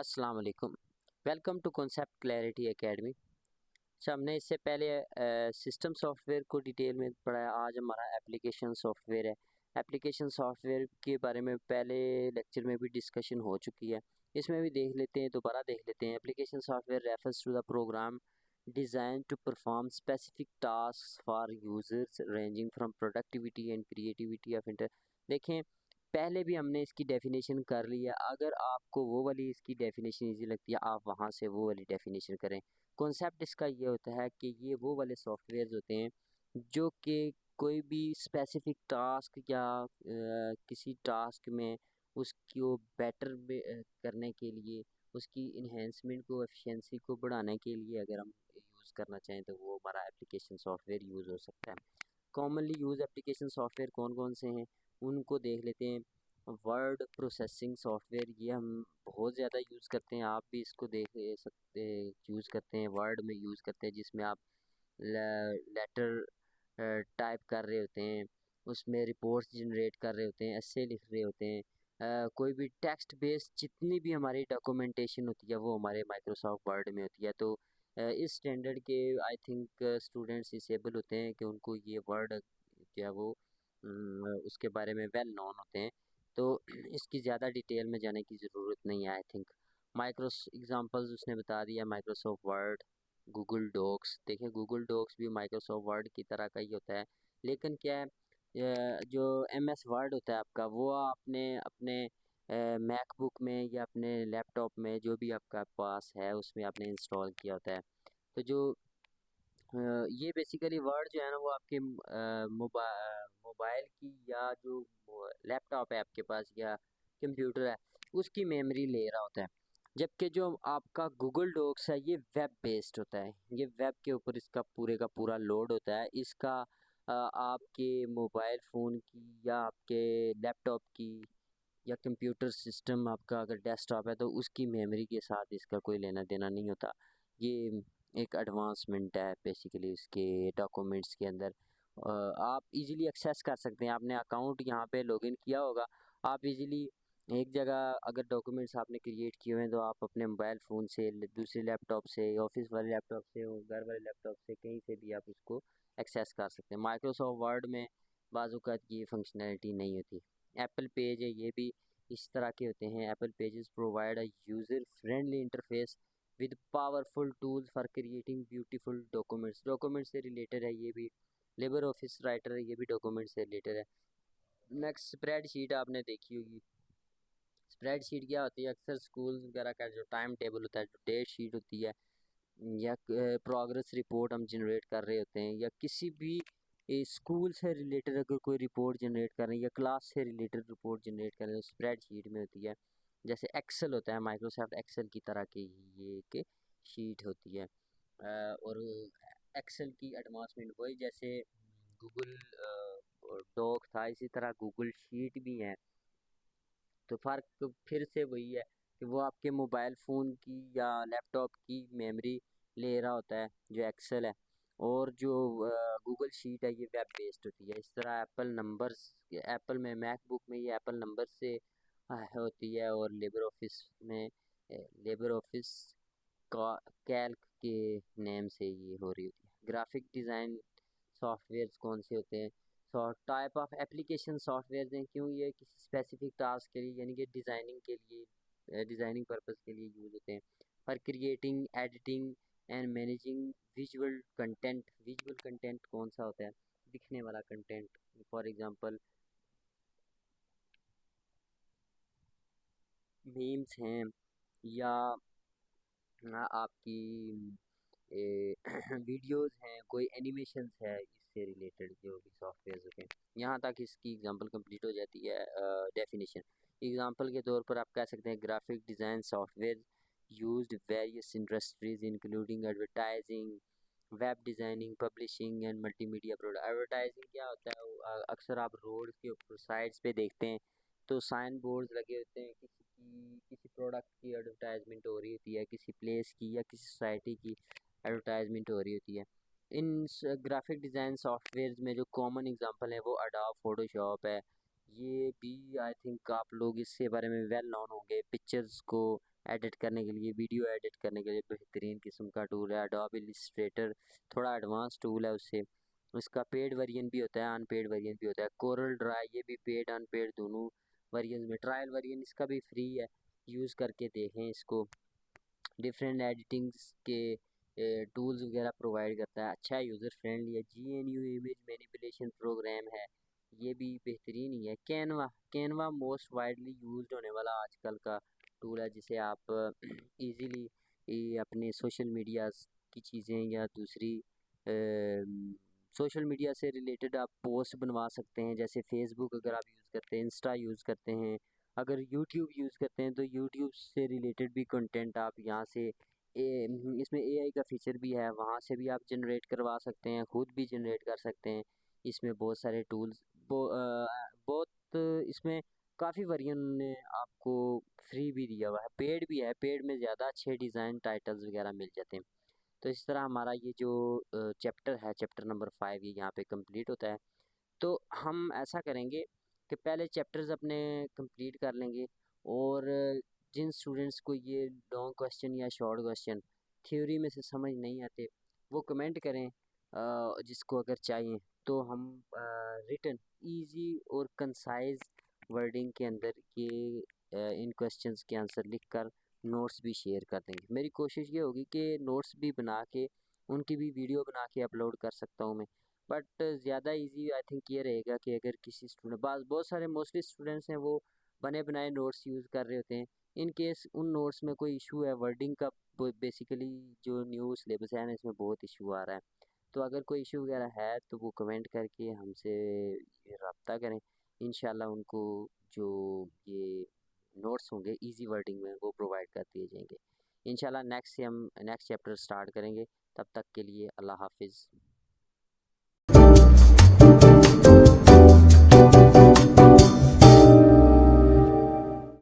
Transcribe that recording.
अस्सलाम वालेकुम। Welcome to concept clarity academy. अच्छा, हमने इससे पहले सिस्टम सॉफ्टवेयर को डिटेल में पढ़ा है। आज हमारा एप्लीकेशन सॉफ्टवेयर है। एप्लीकेशन सॉफ्टवेयर के बारे में पहले लेक्चर में भी डिस्कशन हो चुकी है, इसमें भी देख लेते हैं, दोबारा देख लेते हैं। Application software refers to the program design to perform specific task for users ranging from productivity and creativity of inter. देखें, पहले भी हमने इसकी डेफिनेशन कर ली है। अगर आपको वो वाली इसकी डेफिनेशन इजी लगती है, आप वहाँ से वो वाली डेफिनेशन करें। कॉन्सेप्ट इसका ये होता है कि ये वो वाले सॉफ्टवेयर होते हैं जो कि कोई भी स्पेसिफिक टास्क या किसी टास्क में उसको बेटर करने के लिए, उसकी इन्हेंसमेंट को, एफिशिएंसी को बढ़ाने के लिए अगर हम यूज़ करना चाहें तो वो हमारा एप्लीकेशन सॉफ्टवेयर यूज़ हो सकता है। कॉमनली यूज़ एप्लीकेशन सॉफ्टवेयर कौन कौन से हैं उनको देख लेते हैं। वर्ड प्रोसेसिंग सॉफ्टवेयर, ये हम बहुत ज़्यादा यूज़ करते हैं। आप भी इसको देख सकते यूज़ करते हैं, वर्ड में यूज़ करते हैं, जिसमें आप लेटर टाइप कर रहे होते हैं, उसमें रिपोर्ट्स जनरेट कर रहे होते हैं, एसे लिख रहे होते हैं। कोई भी टेक्स्ट बेस्ड जितनी भी हमारी डॉक्यूमेंटेशन होती है वो हमारे माइक्रोसॉफ्ट वर्ड में होती है। तो इस स्टैंडर्ड के आई थिंक स्टूडेंट्स डिसेबल होते हैं कि उनको ये वर्ड क्या वो उसके बारे में वेल नोन होते हैं। तो इसकी ज़्यादा डिटेल में जाने की ज़रूरत नहीं है। आई थिंक माइक्रोस एग्जांपल्स उसने बता दिया, माइक्रोसॉफ्ट वर्ड, गूगल डॉक्स। देखिए, गूगल डॉक्स भी माइक्रोसॉफ्ट वर्ड की तरह का ही होता है, लेकिन क्या है, जो एमएस वर्ड होता है आपका, वो आपने अपने मैकबुक में या अपने लैपटॉप में जो भी आपका पास है उसमें आपने इंस्टॉल किया होता है। तो जो ये बेसिकली वर्ड जो है ना वो आपके मोबाइल की या जो लैपटॉप है आपके पास या कंप्यूटर है उसकी मेमोरी ले रहा होता है। जबकि जो आपका गूगल डॉक्स है ये वेब बेस्ड होता है, ये वेब के ऊपर इसका पूरे का पूरा लोड होता है। इसका आपके मोबाइल फ़ोन की या आपके लैपटॉप की या कंप्यूटर सिस्टम आपका अगर डेस्कटॉप है तो उसकी मेमोरी के साथ इसका कोई लेना देना नहीं होता। ये एक एडवांसमेंट है बेसिकली इसके डॉक्यूमेंट्स के अंदर। आप इजीली एक्सेस कर सकते हैं। आपने अकाउंट यहाँ पे लॉगिन किया होगा, आप इजीली एक जगह अगर डॉक्यूमेंट्स आपने क्रिएट किए हुए हैं तो आप अपने मोबाइल फ़ोन से, दूसरे लैपटॉप से, ऑफिस वाले लैपटॉप से और घर वाले लैपटॉप से, कहीं से भी आप उसको एक्सेस कर सकते हैं। माइक्रोसॉफ्ट वर्ड में बाज़-औक़ात ये फंक्शनैलिटी नहीं होती। एप्पल पेज है, ये भी इस तरह के होते हैं। Apple pages provide a user friendly interface with powerful tools for creating beautiful documents. Document से रिलेटेड है ये भी। लिबर ऑफिस राइटर है, ये भी डॉक्यूमेंट से रिलेटेड है। नेक्स्ट, स्प्रेडशीट आपने देखी होगी। स्प्रेडशीट क्या होती है? अक्सर स्कूल वगैरह का जो टाइम टेबल होता है, जो डेट शीट होती है, या प्रोग्रेस रिपोर्ट हम जनरेट कर रहे होते हैं, या किसी भी स्कूल से रिलेटेड अगर कोई रिपोर्ट जनरेट कर रहे हैं या क्लास से रिलेटेड रिपोर्ट जनरेट कर रहे हैं तो स्प्रेडशीट में होती है। जैसे एक्सेल होता है, माइक्रोसॉफ्ट एक्सेल की तरह की ये एक शीट होती है। और एक्सेल की एडवांसमेंट वही जैसे गूगल डॉक था, इसी तरह गूगल शीट भी है। तो फ़र्क फिर से वही है कि वो आपके मोबाइल फ़ोन की या लैपटॉप की मेमोरी ले रहा होता है जो एक्सेल है, और जो गूगल शीट है ये वेब बेस्ड होती है। इस तरह एप्पल में, मैकबुक में ये एप्पल नंबर से होती है, और लिबर ऑफिस में लिबर ऑफिस का कैल्क के नेम से ये हो रही होती है। ग्राफिक डिज़ाइन सॉफ्टवेयर्स कौन से होते हैं? टाइप ऑफ एप्लीकेशन सॉफ्टवेयर हैं, क्यों ये किसी स्पेसिफिक टास्क के लिए यानी कि डिज़ाइनिंग के लिए, डिज़ाइनिंग पर्पस के लिए यूज़ होते हैं। For creating, editing and managing visual content. Visual content कौन सा होता है? दिखने वाला कंटेंट। फॉर एग्जांपल मीम्स हैं, या आपकी वीडियोस हैं, कोई एनिमेशंस है, इससे रिलेटेड जो भी सॉफ्टवेयर होते हैं। यहाँ तक इसकी एग्जांपल कंप्लीट हो जाती है डेफिनेशन। एग्जांपल के तौर पर आप कह सकते हैं graphic design software used various industries including advertising, web designing, publishing and multimedia product. Advertising क्या होता है? अक्सर आप रोड के ऊपर साइड्स पे देखते हैं तो साइन बोर्ड्स लगे होते हैं, किसी प्रोडक्ट की एडवर्टाइजमेंट हो रही होती है, किसी प्लेस की या किसी सोसाइटी की एडवर्टाइजमेंट हो रही होती है। इन ग्राफिक डिज़ाइन सॉफ्टवेयर में जो कॉमन एग्जांपल है वो अडोब फोटोशॉप है, ये भी आई थिंक आप लोग इसके बारे में वेल नॉन होंगे। पिक्चर्स को एडिट करने के लिए, वीडियो एडिट करने के लिए बेहतरीन किस्म का टूल है एडोब इलस्ट्रेटर। थोड़ा एडवांस टूल है उससे। इसका पेड वर्जन भी होता है, अनपेड वर्जन भी होता है। कोरल ड्राई ये भी पेड अनपेड दोनों वर्जन में, ट्रायल वर्जन इसका भी फ्री है, यूज़ करके देखें इसको। डिफरेंट एडिटिंग्स के टूल्स वगैरह प्रोवाइड करता है, अच्छा है, यूज़र फ्रेंडली है। GNU इमेज मैनिपुलेशन प्रोग्राम है, ये भी बेहतरीन ही है। Canva, Canva most widely used होने वाला आजकल का टूल है, जिसे आप इजीली अपने सोशल मीडिया की चीज़ें या दूसरी सोशल मीडिया से रिलेटेड आप पोस्ट बनवा सकते हैं। जैसे फेसबुक अगर आप यूज़ करते हैं, इंस्टा यूज़ करते हैं, अगर यूट्यूब यूज़ करते हैं तो यूट्यूब से रिलेटेड भी कंटेंट आप यहाँ से इसमें AI का फीचर भी है, वहाँ से भी आप जनरेट करवा सकते हैं, खुद भी जनरेट कर सकते हैं। इसमें बहुत सारे टूल्स बहुत इसमें काफ़ी वर्जन ने आपको फ्री भी दिया हुआ है, पेड भी है। पेड में ज़्यादा अच्छे डिज़ाइन टाइटल्स वगैरह मिल जाते हैं। तो इस तरह हमारा ये जो चैप्टर है, चैप्टर नंबर 5, ये यहाँ पे कंप्लीट होता है। तो हम ऐसा करेंगे कि पहले चैप्टर्स अपने कंप्लीट कर लेंगे, और जिन स्टूडेंट्स को ये लॉन्ग क्वेश्चन या शॉर्ट क्वेश्चन थ्योरी में से समझ नहीं आते, वो कमेंट करें, जिसको अगर चाहिए तो हम रिटन इजी और कंसाइज वर्डिंग के अंदर ये इन क्वेश्चंस के आंसर लिखकर नोट्स भी शेयर कर देंगे। मेरी कोशिश ये होगी कि नोट्स भी बना के उनकी भी वीडियो बना के अपलोड कर सकता हूँ मैं। बट ज़्यादा इजी आई थिंक ये रहेगा कि अगर किसी स्टूडेंट, बहुत सारे मोस्टली स्टूडेंट्स हैं वो बने बनाए नोट्स यूज़ कर रहे होते हैं। इन केस उन नोट्स में कोई इशू है वर्डिंग का, बेसिकली जो न्यू सिलेबस है ना, इसमें बहुत इशू आ रहा है। तो अगर कोई इशू वगैरह है तो वो कमेंट करके हमसे रब्ता करें। इंशाल्लाह उनको जो ये नोट्स होंगे इजी वर्डिंग में वो प्रोवाइड कर दिए जाएंगे। इंशाल्लाह नेक्स्ट से हम नेक्स्ट चैप्टर स्टार्ट करेंगे। तब तक के लिए अल्लाह हाफिज़।